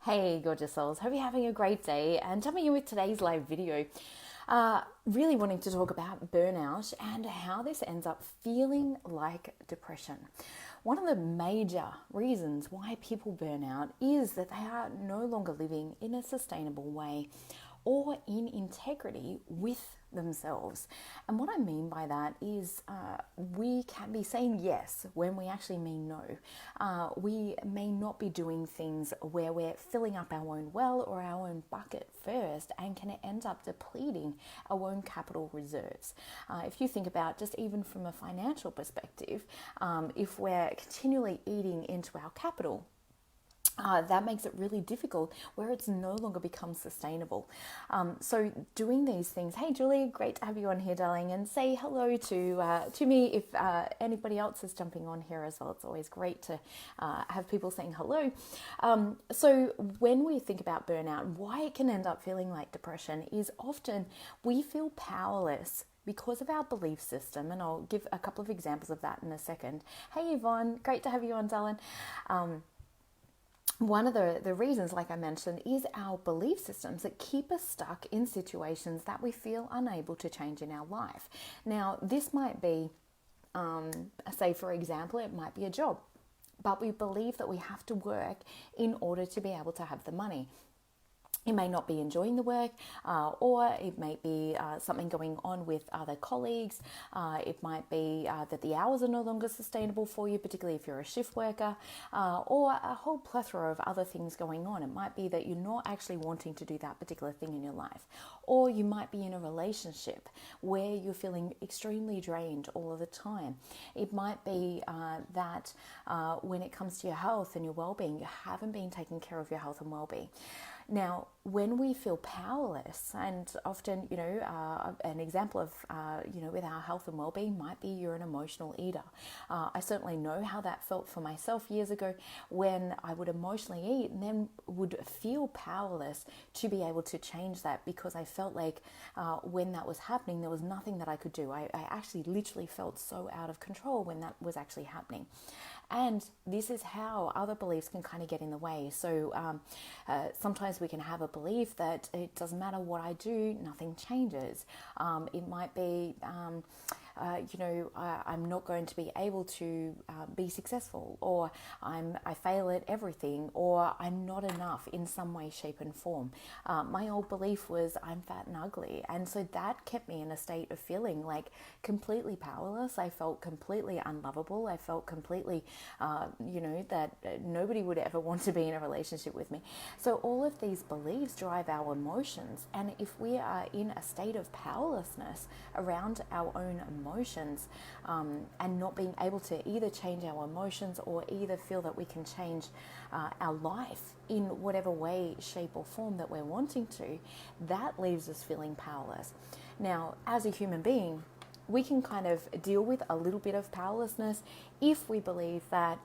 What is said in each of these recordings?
Hey, gorgeous souls. Hope you're having a great day and jumping in with today's live video. Really wanting to talk about burnout and how this ends up feeling like depression. One of the major reasons why people burn out is that they are no longer living in a sustainable way or in integrity with themselves. And what I mean by that is we can be saying yes when we actually mean no. We may not be doing things where we're filling up our own well or our own bucket first and can end up depleting our own capital reserves. If you think about just even from a financial perspective, if we're continually eating into our capital, that makes it really difficult where it's no longer becomes sustainable. So doing these things, hey Julie, great to have you on here, darling, and say hello to me if anybody else is jumping on here as well. It's always great to have people saying hello. So when we think about burnout, why it can end up feeling like depression is often we feel powerless because of our belief system, and I'll give a couple of examples of that in a second. Hey Yvonne, great to have you on, darling. One of the reasons, like I mentioned, is our belief systems that keep us stuck in situations that we feel unable to change in our life. Now, this might be, say for example, it might be a job, but we believe that we have to work in order to be able to have the money. You may not be enjoying the work, or it may be something going on with other colleagues. It might be that the hours are no longer sustainable for you, particularly if you're a shift worker, or a whole plethora of other things going on. It might be that you're not actually wanting to do that particular thing in your life. Or you might be in a relationship where you're feeling extremely drained all of the time. It might be that when it comes to your health and your well-being, you haven't been taking care of your health and well-being. Now, when we feel powerless, and often, an example of, with our health and well-being might be you're an emotional eater. I certainly know how that felt for myself years ago when I would emotionally eat and then would feel powerless to be able to change that because I felt like when that was happening, there was nothing that I could do. I actually literally felt so out of control when that was actually happening. And this is how other beliefs can kind of get in the way. So sometimes we can have a belief that it doesn't matter what I do, nothing changes. It might be, I'm not going to be able to be successful, or I fail at everything, or I'm not enough in some way, shape and form. My old belief was I'm fat and ugly. And so that kept me in a state of feeling like completely powerless. I felt completely unlovable. I felt completely, that nobody would ever want to be in a relationship with me. So all of these beliefs drive our emotions. And if we are in a state of powerlessness around our own emotions, and not being able to either change our emotions or either feel that we can change our life in whatever way, shape or form that we're wanting to, that leaves us feeling powerless. Now, as a human being, we can kind of deal with a little bit of powerlessness if we believe that,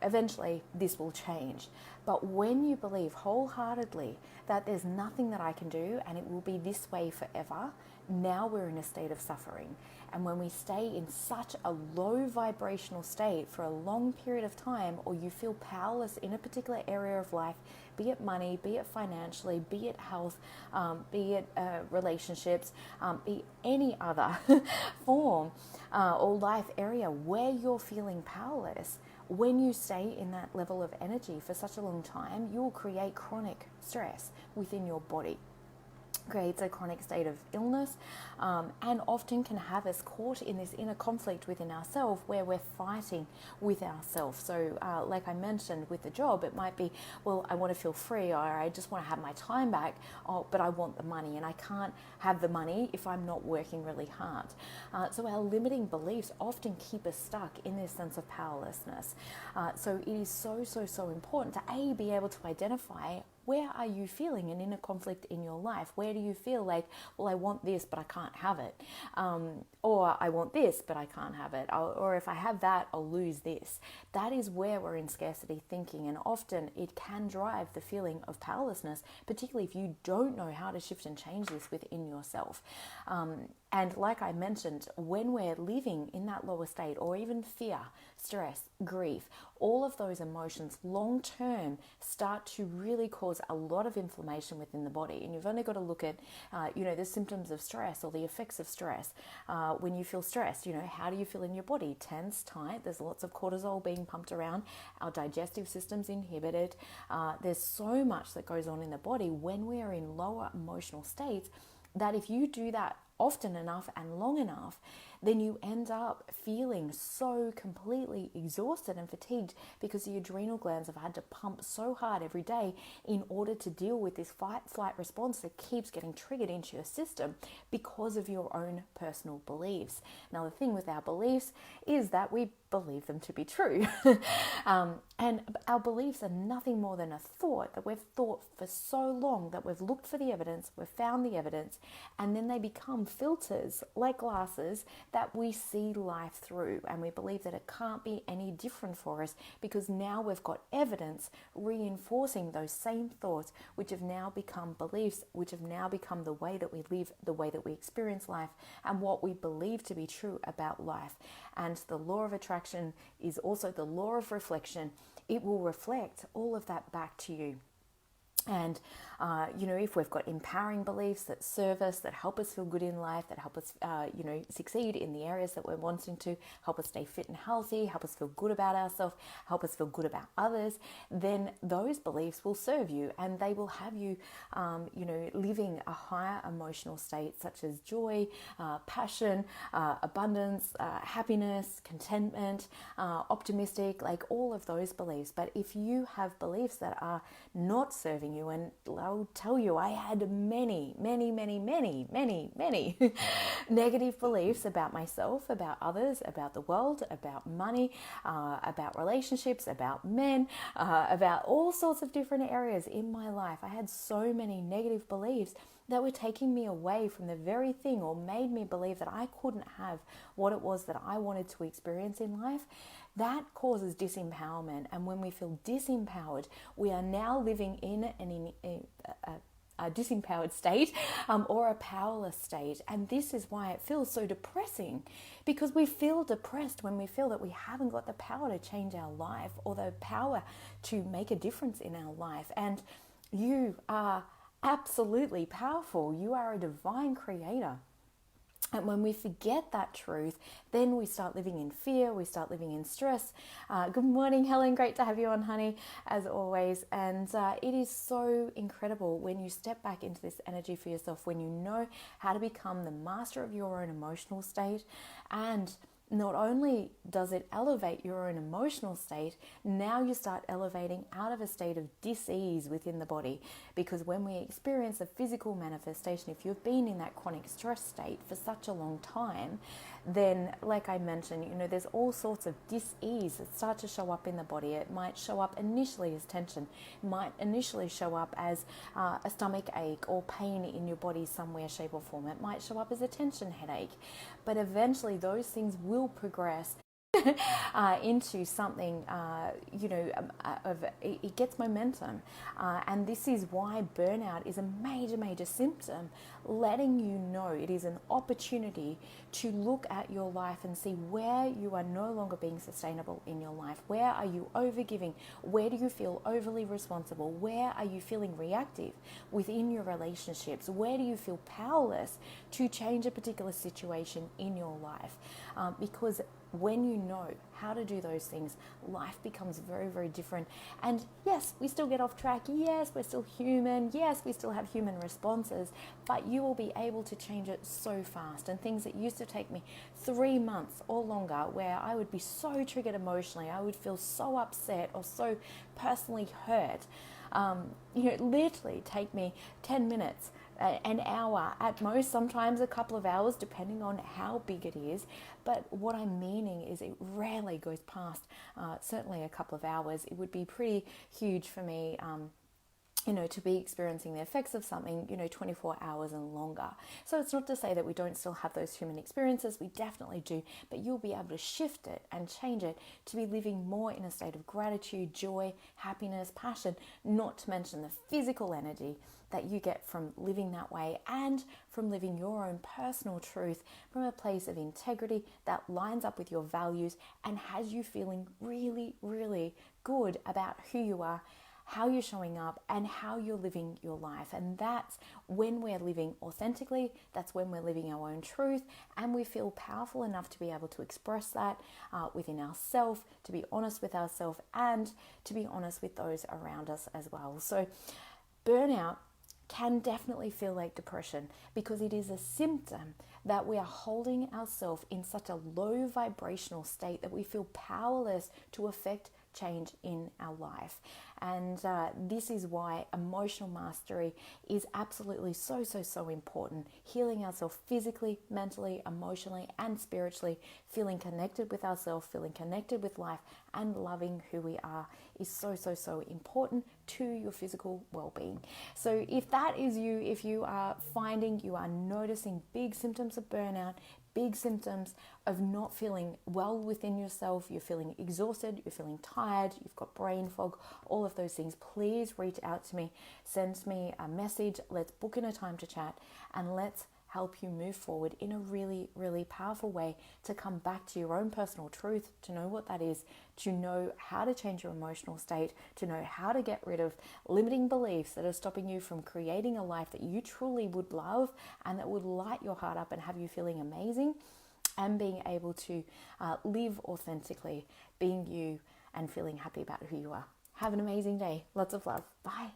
eventually this will change. But when you believe wholeheartedly that there's nothing that I can do and it will be this way forever, now we're in a state of suffering. And when we stay in such a low vibrational state for a long period of time, or you feel powerless in a particular area of life, be it money, be it financially, be it health, be it relationships, be any other form or life area where you're feeling powerless, when you stay in that level of energy for such a long time, you will create chronic stress within your body. Creates a chronic state of illness, and often can have us caught in this inner conflict within ourselves where we're fighting with ourselves. So like I mentioned with the job, it might be, well, I want to feel free, or I just want to have my time back, but I want the money, and I can't have the money if I'm not working really hard. So our limiting beliefs often keep us stuck in this sense of powerlessness. So it is so important to be able to identify, where are you feeling an inner conflict in your life? Where do you feel like, well, I want this, but I can't have it? Or I want this, but I can't have it. Or if I have that, I'll lose this. That is where we're in scarcity thinking. And often it can drive the feeling of powerlessness, particularly if you don't know how to shift and change this within yourself. And like I mentioned, when we're living in that lower state, or even fear, stress, grief, all of those emotions long term start to really cause a lot of inflammation within the body. And you've only got to look at, the symptoms of stress or the effects of stress. When you feel stressed, how do you feel in your body? Tense, tight. There's lots of cortisol being pumped around. Our digestive system's inhibited. There's so much that goes on in the body when we are in lower emotional states, that if you do that often enough and long enough, then you end up feeling so completely exhausted and fatigued because the adrenal glands have had to pump so hard every day in order to deal with this fight-flight response that keeps getting triggered into your system because of your own personal beliefs. Now, the thing with our beliefs is that we believe them to be true. And our beliefs are nothing more than a thought that we've thought for so long, that we've looked for the evidence, we've found the evidence, and then they become filters like glasses that we see life through. And we believe that it can't be any different for us because now we've got evidence reinforcing those same thoughts, which have now become beliefs, which have now become the way that we live, the way that we experience life, and what we believe to be true about life. And the law of attraction is also the law of reflection. It will reflect all of that back to you. And, if we've got empowering beliefs that serve us, that help us feel good in life, that help us, succeed in the areas that we're wanting to, help us stay fit and healthy, help us feel good about ourselves, help us feel good about others, then those beliefs will serve you, and they will have you, living a higher emotional state such as joy, passion, abundance, happiness, contentment, optimistic, like all of those beliefs. But if you have beliefs that are not serving you, and I'll tell you, I had many negative beliefs about myself, about others, about the world, about money, about relationships, about men, about all sorts of different areas in my life. I had so many negative beliefs that were taking me away from the very thing, or made me believe that I couldn't have what it was that I wanted to experience in life. That causes disempowerment. And when we feel disempowered, we are now living in a disempowered state, or a powerless state. And this is why it feels so depressing, because we feel depressed when we feel that we haven't got the power to change our life, or the power to make a difference in our life. And you are absolutely powerful. You are a divine creator. And when we forget that truth, then we start living in fear, we start living in stress. Good morning, Helen. Great to have you on, honey, as always. And it is so incredible when you step back into this energy for yourself, when you know how to become the master of your own emotional state. And not only does it elevate your own emotional state, now you start elevating out of a state of dis-ease within the body. Because when we experience a physical manifestation, if you've been in that chronic stress state for such a long time, then like I mentioned, there's all sorts of dis-ease that start to show up in the body. It might show up initially as tension. It might initially show up as a stomach ache or pain in your body somewhere, shape or form. It might show up as a tension headache. But eventually those things will progress into something, it gets momentum. And this is why burnout is a major symptom, letting you know it is an opportunity to look at your life and see where you are no longer being sustainable in your life. Where are you overgiving? Where do you feel overly responsible? Where are you feeling reactive within your relationships? Where do you feel powerless to change a particular situation in your life? Because when you know how to do those things, life becomes very different. And yes, we still get off track. Yes, we're still human. Yes, we still have human responses, but you will be able to change it so fast. And things that used to take me 3 months or longer, where I would be so triggered emotionally, I would feel so upset or so personally hurt, literally take me 10 minutes, an hour at most, sometimes a couple of hours, depending on how big it is. But what I'm meaning is it rarely goes past certainly a couple of hours. It would be pretty huge for me to be experiencing the effects of something, 24 hours and longer. So it's not to say that we don't still have those human experiences, we definitely do, but you'll be able to shift it and change it to be living more in a state of gratitude, joy, happiness, passion, not to mention the physical energy that you get from living that way and from living your own personal truth from a place of integrity that lines up with your values and has you feeling really, really good about who you are, how you're showing up, and how you're living your life. And that's when we're living authentically, that's when we're living our own truth, and we feel powerful enough to be able to express that within ourselves, to be honest with ourselves, and to be honest with those around us as well. So burnout can definitely feel like depression because it is a symptom that we are holding ourselves in such a low vibrational state that we feel powerless to affect change in our life. And this is why emotional mastery is absolutely so important. Healing ourselves physically, mentally, emotionally, and spiritually, feeling connected with ourselves, feeling connected with life, and loving who we are is so important to your physical well-being. So if that is you, if you are finding you are noticing big symptoms of burnout, big symptoms of not feeling well within yourself, you're feeling exhausted, you're feeling tired, you've got brain fog, all of those things, please reach out to me, send me a message, let's book in a time to chat, and let's help you move forward in a really, really powerful way to come back to your own personal truth, to know what that is, to know how to change your emotional state, to know how to get rid of limiting beliefs that are stopping you from creating a life that you truly would love and that would light your heart up and have you feeling amazing, and being able to live authentically, being you and feeling happy about who you are. Have an amazing day. Lots of love. Bye.